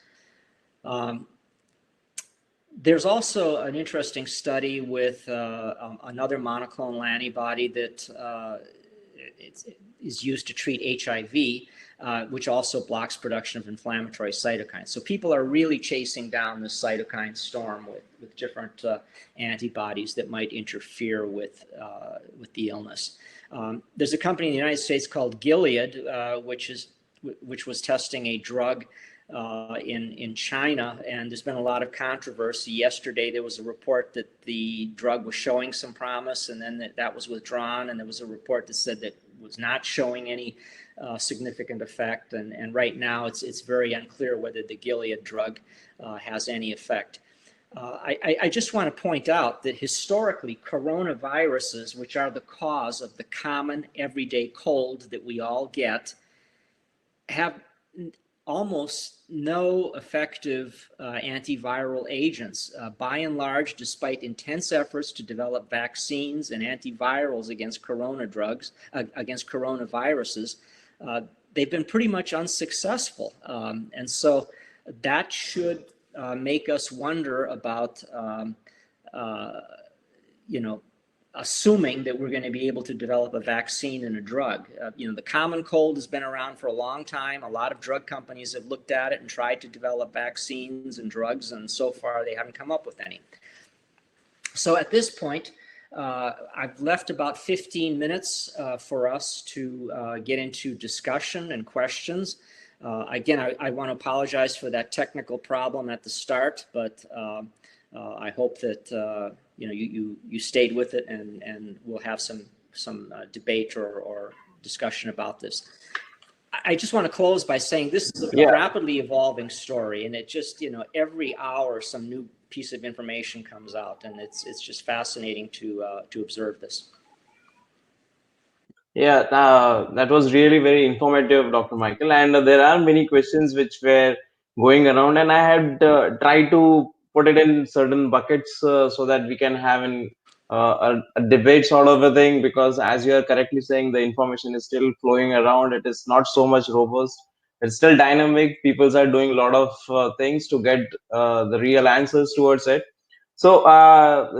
Speaker 2: There's also an interesting study with another monoclonal antibody that is used to treat HIV, which also blocks production of inflammatory cytokines. So people are really chasing down the cytokine storm with different antibodies that might interfere with the illness. There's a company in the United States called Gilead, which was testing a drug in China, and there's been a lot of controversy. Yesterday there was a report that the drug was showing some promise, and then that was withdrawn, and there was a report that said that it was not showing any significant effect, and right now it's very unclear whether the Gilead drug has any effect. I just want to point out that historically coronaviruses, which are the cause of the common everyday cold that we all get, have almost no effective antiviral agents. By and large, despite intense efforts to develop vaccines and antivirals against coronaviruses, they've been pretty much unsuccessful. And so that should make us wonder about, assuming that we're going to be able to develop a vaccine and a drug. The common cold has been around for a long time. A lot of drug companies have looked at it and tried to develop vaccines and drugs, and so far they haven't come up with any. So at this point, I've left about 15 minutes for us to get into discussion and questions. Again, I want to apologize for that technical problem at the start, but I hope that you stayed with it, and we'll have some debate or discussion about this. I just want to close by saying this is a rapidly evolving story, and it just, every hour some new piece of information comes out, and it's just fascinating to observe this.
Speaker 1: Yeah, that was really very informative, Dr. Michael. And there are many questions which were going around, and I had tried to put it in certain buckets so that we can have a debate sort of a thing. Because as you are correctly saying, the information is still flowing around. It is not so much robust. It's still dynamic. People are doing a lot of things to get the real answers towards it. So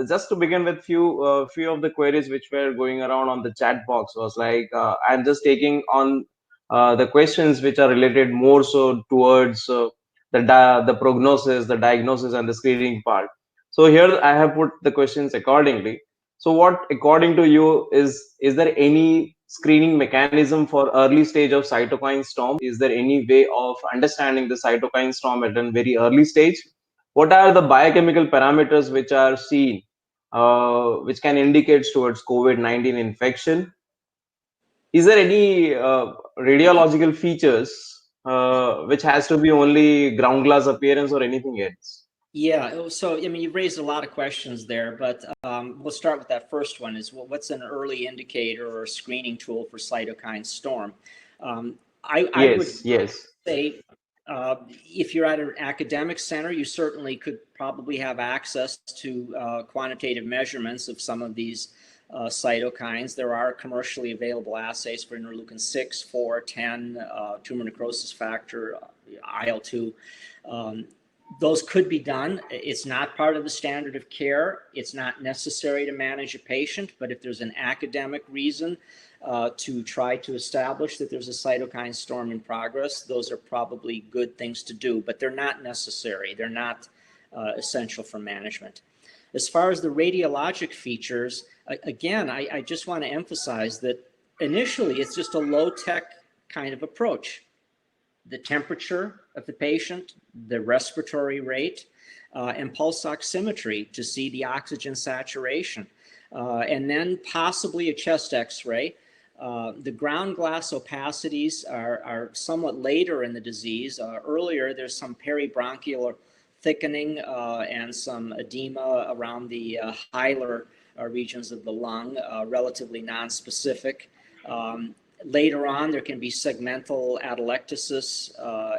Speaker 1: just to begin with, few of the queries which were going around on the chat box was like, I'm just taking on the questions which are related more so towards the prognosis, the diagnosis, and the screening part. So here I have put the questions accordingly. So what, according to you, is there any screening mechanism for early stage of cytokine storm? Is there any way of understanding the cytokine storm at a very early stage? What are the biochemical parameters which are seen, which can indicate towards COVID-19 infection? Is there any radiological features which has to be only ground glass appearance or anything else?
Speaker 2: Yeah, so you've raised a lot of questions there, but we'll start with that first one. Is what's an early indicator or screening tool for cytokine storm? I would say if you're at an academic center, you certainly could probably have access to quantitative measurements of some of these cytokines. There are commercially available assays for interleukin 6, 4, 10, tumor necrosis factor, IL-2. Those could be done. It's not part of the standard of care. It's not necessary to manage a patient, but if there's an academic reason to try to establish that there's a cytokine storm in progress, those are probably good things to do, but they're not necessary. They're not essential for management. As far as the radiologic features, again, I just want to emphasize that initially it's just a low-tech kind of approach. The temperature of the patient, the respiratory rate, and pulse oximetry to see the oxygen saturation, and then possibly a chest x-ray. The ground glass opacities are somewhat later in the disease. Earlier, there's some peribronchial thickening and some edema around the hilar regions of the lung, relatively nonspecific. Later on, there can be segmental atelectasis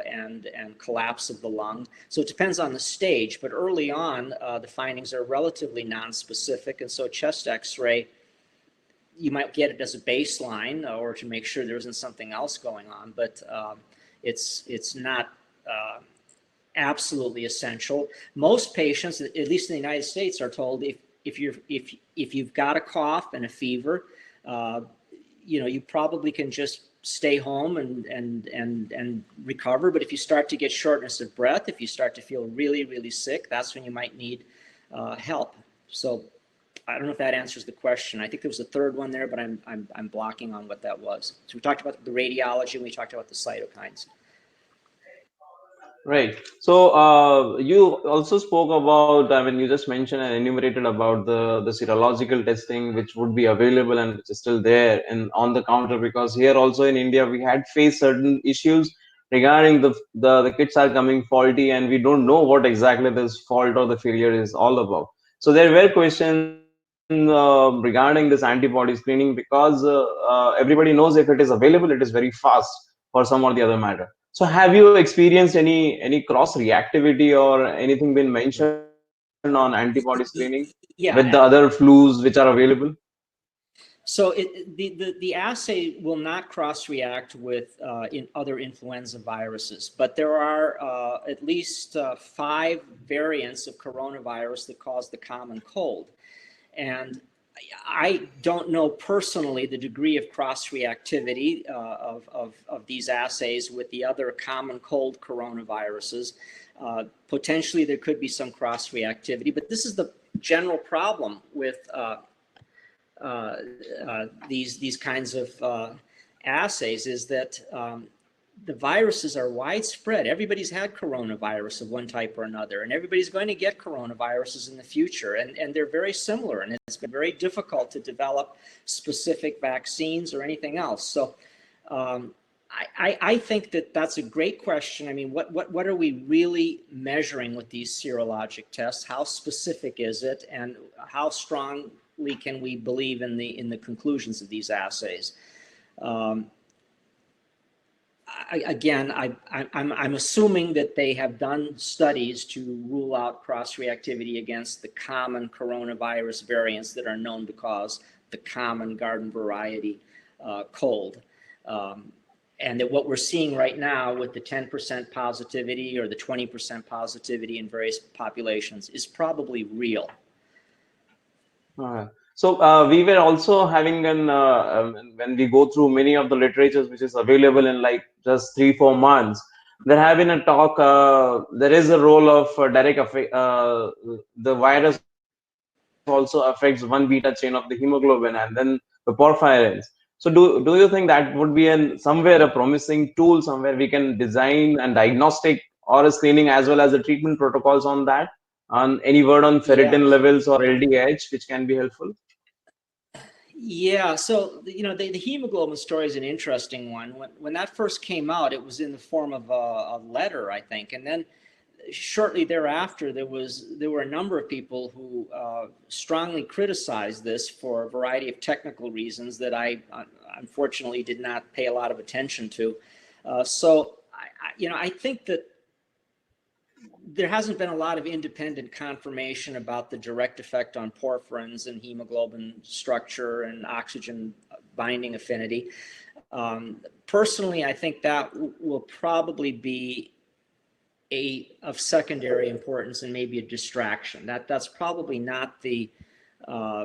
Speaker 2: and collapse of the lung. So it depends on the stage, but early on, the findings are relatively nonspecific, and so chest x-ray, you might get it as a baseline or to make sure there isn't something else going on, but it's not absolutely essential. Most patients, at least in the United States, are told if you've got a cough and a fever, you probably can just stay home and recover. But if you start to get shortness of breath, if you start to feel really, really sick, that's when you might need help. So I don't know if that answers the question. I think there was a third one there, but I'm blocking on what that was. So we talked about the radiology and we talked about the cytokines.
Speaker 1: Right. So you also spoke about, I mean, you just mentioned and enumerated about the serological testing, which would be available and which is still there and on the counter, because here also in India, we had faced certain issues regarding the kits are coming faulty and we don't know what exactly this fault or the failure is all about. So there were questions regarding this antibody screening, because everybody knows if it is available, it is very fast for some or the other matter. So have you experienced any cross reactivity or anything been mentioned on antibody screening with the other
Speaker 2: Yeah.
Speaker 1: flus which are available?
Speaker 2: So the assay will not cross-react with in other influenza viruses, but there are at least 5 variants of coronavirus that cause the common cold. And I don't know personally the degree of cross-reactivity of these assays with the other common cold coronaviruses. Potentially there could be some cross-reactivity, but this is the general problem with these kinds of assays, is that the viruses are widespread. Everybody's had coronavirus of one type or another, and everybody's going to get coronaviruses in the future, and they're very similar, and it's been very difficult to develop specific vaccines or anything else. So I think that that's a great question. I mean, what are we really measuring with these serologic tests? How specific is it, and how strongly can we believe in the conclusions of these assays? I'm assuming that they have done studies to rule out cross-reactivity against the common coronavirus variants that are known to cause the common garden variety cold. And that what we're seeing right now with the 10% positivity or the 20% positivity in various populations is probably real.
Speaker 1: So we were also having when we go through many of the literatures which is available in like just 3-4 months, there have been a talk, there is a role of direct effect, the virus also affects 1-beta chain of the hemoglobin and then the porphyrins. So do you think that would be somewhere a promising tool, somewhere we can design and diagnostic or a screening as well as the treatment protocols on that? On any word on
Speaker 2: Yeah.
Speaker 1: ferritin levels or LDH, which can be helpful?
Speaker 2: Yeah, so the hemoglobin story is an interesting one. When that first came out, it was in the form of a letter, I think, and then shortly thereafter, there were a number of people who strongly criticized this for a variety of technical reasons that I unfortunately did not pay a lot of attention to. So I think that there hasn't been a lot of independent confirmation about the direct effect on porphyrins and hemoglobin structure and oxygen binding affinity. Personally, I think that will probably be of secondary importance and maybe a distraction. That's probably not the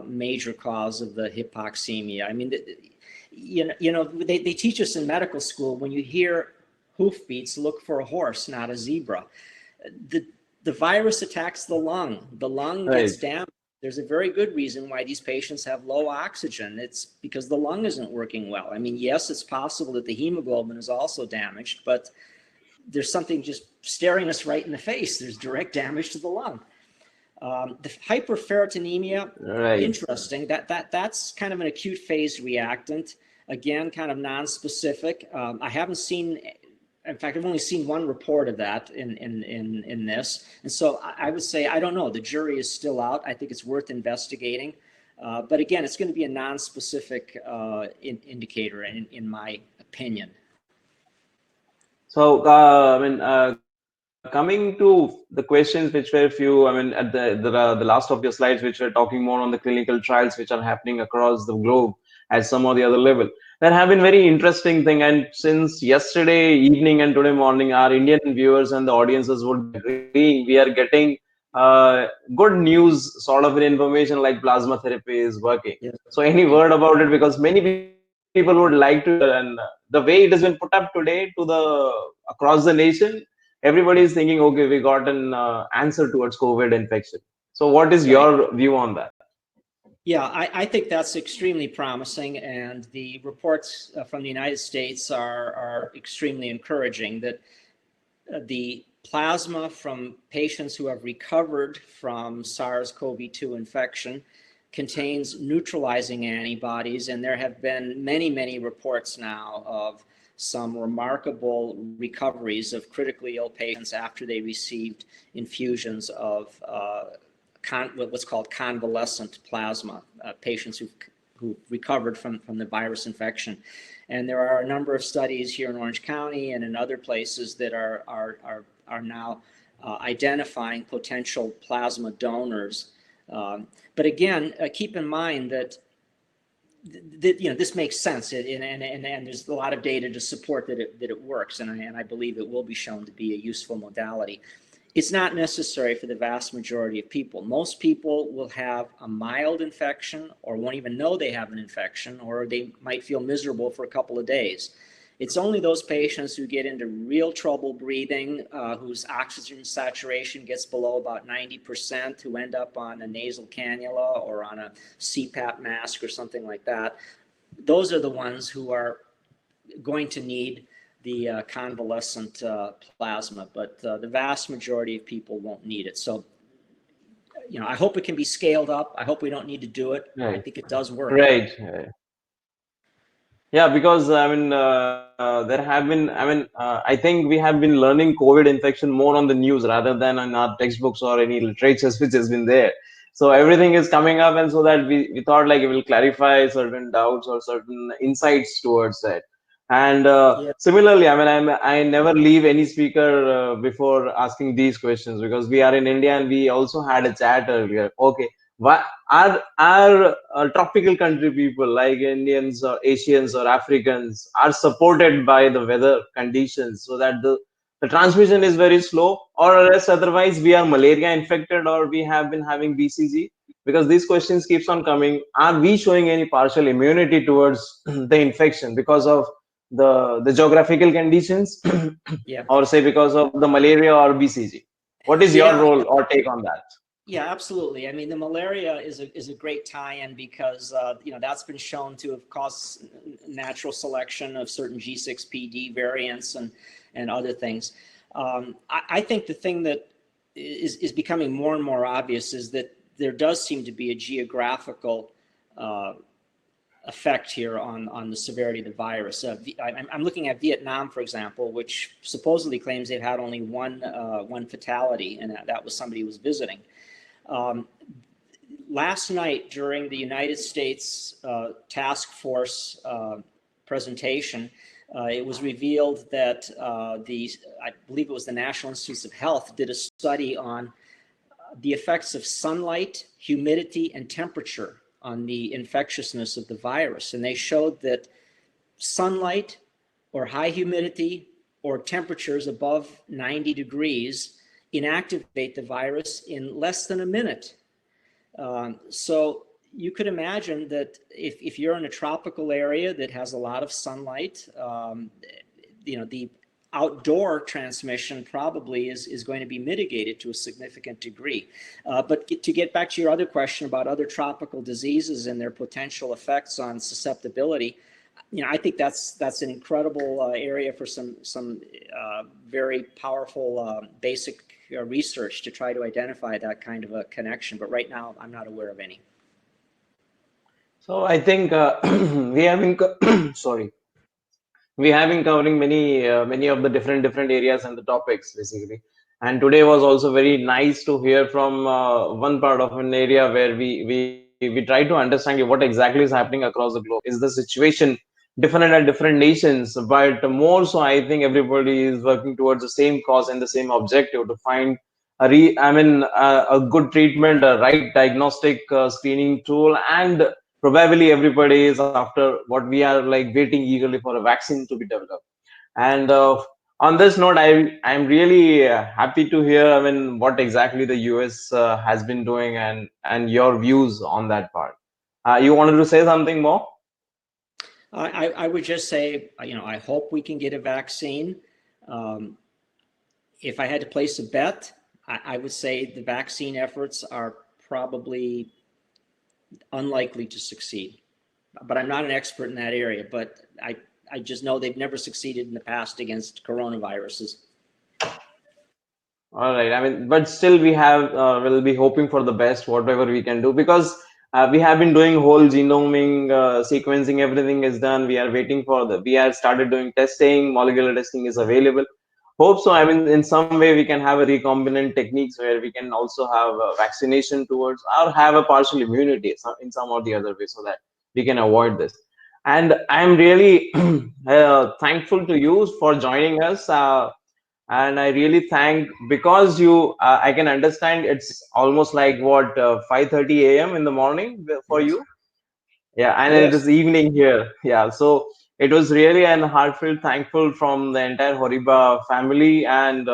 Speaker 2: major cause of the hypoxemia. I mean, they teach us in medical school, when you hear hoofbeats, look for a horse, not a zebra. The virus attacks the lung. The lung gets damaged. There's a very good reason why these patients have low oxygen. It's because the lung isn't working well. I mean, yes, it's possible that the hemoglobin is also damaged, but there's something just staring us right in the face. There's direct damage to the lung. The hyperferritinemia,
Speaker 1: Right.
Speaker 2: interesting. That's kind of an acute phase reactant. Again, kind of non-specific. I haven't seen, in fact, I've only seen one report of that in this. And so I would say, I don't know, the jury is still out. I think it's worth investigating. But again, it's going to be a non-specific indicator in my opinion.
Speaker 1: So, coming to the questions which were few, I mean, at the last of your slides, which were talking more on the clinical trials which are happening across the globe at some or the other level. There have been very interesting thing, and since yesterday evening and today morning, our Indian viewers and the audiences would be agreeing, we are getting good news, sort of an information like plasma therapy is working.
Speaker 2: Yeah.
Speaker 1: So, any
Speaker 2: Yeah.
Speaker 1: word about it? Because many people would like to, and the way it has been put up today to the across the nation, everybody is thinking, okay, we got an answer towards COVID infection. So what is
Speaker 2: Right.
Speaker 1: your view on that?
Speaker 2: Yeah, I think that's extremely promising, and the reports from the United States are extremely encouraging that the plasma from patients who have recovered from SARS-CoV-2 infection contains neutralizing antibodies, and there have been many reports now of some remarkable recoveries of critically ill patients after they received infusions of what's called convalescent plasma, patients who recovered from the virus infection. And there are a number of studies here in Orange County and in other places that are now identifying potential plasma donors. But again, keep in mind that this makes sense, and there's a lot of data to support that it works, and I believe it will be shown to be a useful modality. It's not necessary for the vast majority of people. Most people will have a mild infection or won't even know they have an infection, or they might feel miserable for a couple of days. It's only those patients who get into real trouble breathing, whose oxygen saturation gets below about 90%, who end up on a nasal cannula or on a CPAP mask or something like that. Those are the ones who are going to need the convalescent plasma, but the vast majority of people won't need it. So, I hope it can be scaled up. I hope we don't need to do it.
Speaker 1: Right.
Speaker 2: I think it does work.
Speaker 1: Right. Yeah, because I mean, there have been, I think we have been learning COVID infection more on the news rather than in our textbooks or any literatures which has been there. So everything is coming up, and so that we thought like it will clarify certain doubts or certain insights towards that. And
Speaker 2: Yeah.
Speaker 1: similarly, I never leave any speaker before asking these questions, because we are in India and we also had a chat earlier. Okay, why are tropical country people like Indians or Asians or Africans are supported by the weather conditions so that the transmission is very slow, or else otherwise we are malaria infected or we have been having BCG? Because these questions keeps on coming. Are we showing any partial immunity towards the infection because of the geographical conditions,
Speaker 2: Yeah.
Speaker 1: or say because of the malaria or BCG? What is your
Speaker 2: Yeah.
Speaker 1: role or take on that?
Speaker 2: Yeah, absolutely. I mean, the malaria is a great tie-in because that's been shown to have caused natural selection of certain G6PD variants and other things. I think the thing that is becoming more and more obvious is that there does seem to be a geographical effect here on the severity of the virus. I'm looking at Vietnam, for example, which supposedly claims they've had only one fatality, and that was somebody who was visiting. Last night, during the United States Task Force presentation, it was revealed that I believe it was the National Institutes of Health did a study on the effects of sunlight, humidity, and temperature on the infectiousness of the virus. And they showed that sunlight or high humidity or temperatures above 90 degrees inactivate the virus in less than a minute. So you could imagine that if you're in a tropical area that has a lot of sunlight, the outdoor transmission probably is going to be mitigated to a significant degree. But to get back to your other question about other tropical diseases and their potential effects on susceptibility, I think that's an incredible area for some very powerful basic research to try to identify that kind of a connection. But right now, I'm not aware of any.
Speaker 1: So I think we have been sorry, we have been covering many of the different areas and the topics basically. And today was also very nice to hear from one part of an area where we try to understand what exactly is happening across the globe. Is the situation different at different nations? But more so, I think everybody is working towards the same cause and the same objective to find a good treatment, a right diagnostic screening tool, and probably everybody is after what we are like waiting eagerly for a vaccine to be developed. And on this note, I'm really happy to hear, what exactly the US has been doing and your views on that part. You wanted to say something more?
Speaker 2: I would just say, I hope we can get a vaccine. If I had to place a bet, I would say the vaccine efforts are probably unlikely to succeed. But I'm not an expert in that area, but I just know they've never succeeded in the past against coronaviruses.
Speaker 1: All right. But still, we have will be hoping for the best, whatever we can do, because we have been doing whole genomic sequencing. Everything is done. We are waiting for we are started doing testing. Molecular testing is available. Hope so. In some way, we can have a recombinant techniques where we can also have a vaccination towards or have a partial immunity in some or the other way, so that we can avoid this. And I'm really thankful to you for joining us. And I really thank because you I can understand it's almost like what 5:30 a.m. in the morning for
Speaker 2: Yes,
Speaker 1: you. Yeah, and
Speaker 2: it
Speaker 1: it
Speaker 2: is.
Speaker 1: is evening here. Yeah, so it was really an heartfelt thankful from the entire Horiba family and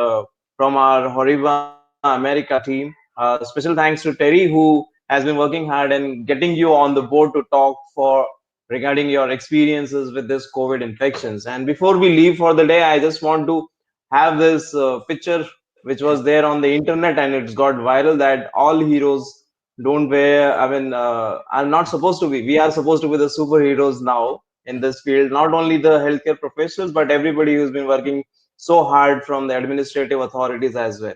Speaker 1: from our Horiba America team. Special thanks to Terry who has been working hard and getting you on the board to talk for regarding your experiences with this COVID infections. And before we leave for the day, I just want to have this picture which was there on the internet and it's got viral that all heroes don't wear are not supposed to be. We are supposed to be the superheroes now in this field, not only the healthcare professionals but everybody who's been working so hard from the administrative authorities as well.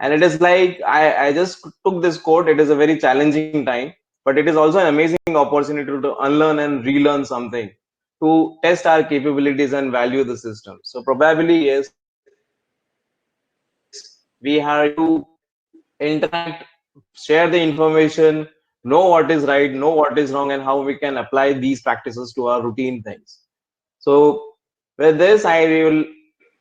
Speaker 1: And it is like I just took this quote. It is a very challenging time, but it is also an amazing opportunity to unlearn and relearn something, to test our capabilities and value the system. So probably yes, we are here to interact, share the information, know what is right, know what is wrong, and how we can apply these practices to our routine things. So with this, I will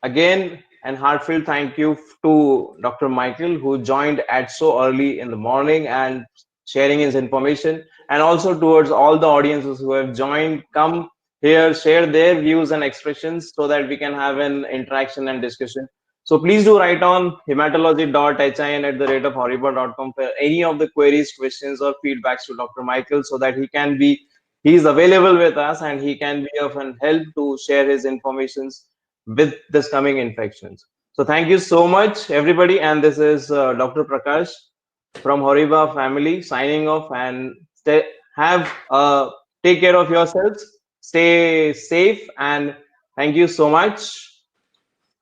Speaker 1: again and heartfelt thank you to Dr. Michael who joined at so early in the morning and sharing his information, and also towards all the audiences who have joined, come here, share their views and expressions so that we can have an interaction and discussion. So please do write on hematology.hin at the rate of horiba.com for any of the queries, questions, or feedbacks to Dr. Michael so that he is available with us and he can be of an help to share his informations with this coming infections. So thank you so much, everybody. And this is Dr. Prakash from Horiba family signing off and have take care of yourselves. Stay safe and thank you so much.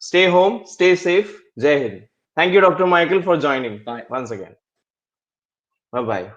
Speaker 1: Stay home, stay safe. Jai Hind. Thank you, Dr. Michael, for joining
Speaker 2: Bye.
Speaker 1: once again. Bye bye.